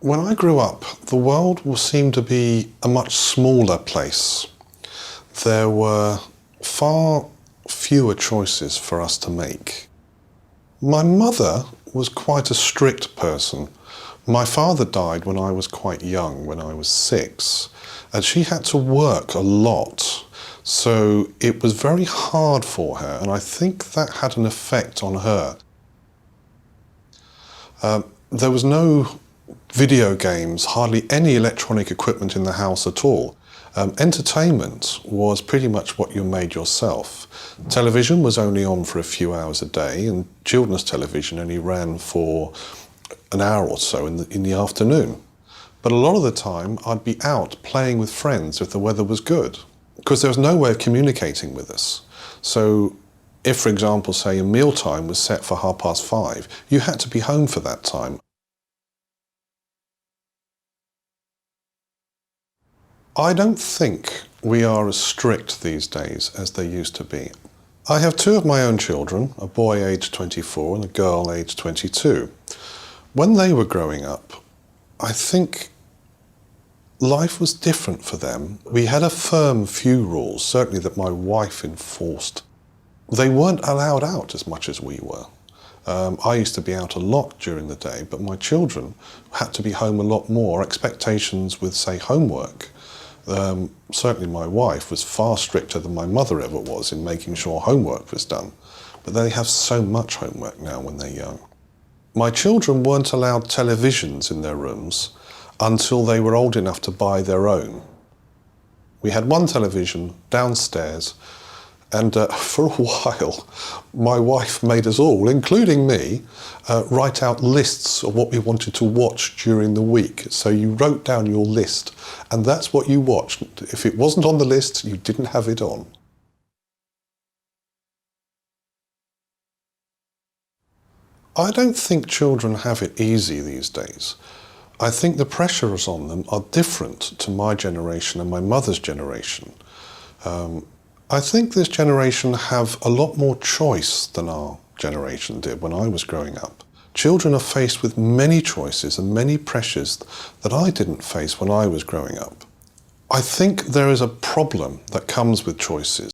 When I grew up, the world seemed to be a much smaller place. There were far fewer choices for us to make. My mother was quite a strict person. My father died when I was quite young, when I was 6, and she had to work a lot. So it was very hard for her, and I think that had an effect on her. There was no video games, hardly any electronic equipment in the house at all. Entertainment was pretty much what you made yourself. Television was only on for a few hours a day, and children's television only ran for an hour or so in the afternoon. But a lot of the time I'd be out playing with friends if the weather was good, because there was no way of communicating with us. So if, for example, say a mealtime was set for 5:30, you had to be home for that time. I don't think we are as strict these days as they used to be. I have 2 of my own children, a boy aged 24 and a girl aged 22. When they were growing up, I think life was different for them. We had a firm few rules, certainly that my wife enforced. They weren't allowed out as much as we were. I used to be out a lot during the day, but my children had to be home a lot more. Expectations with, say, homework. Certainly my wife was far stricter than my mother ever was in making sure homework was done. But they have so much homework now when they're young. My children weren't allowed televisions in their rooms until they were old enough to buy their own. We had one television downstairs, and for a while my wife made us all, including me, write out lists of what we wanted to watch during the week. So you wrote down your list, and that's what you watched. If it wasn't on the list, you didn't have it on. I don't think children have it easy these days. I think the pressures on them are different to my generation and my mother's generation. I think this generation have a lot more choice than our generation did when I was growing up. Children are faced with many choices and many pressures that I didn't face when I was growing up. I think there is a problem that comes with choices.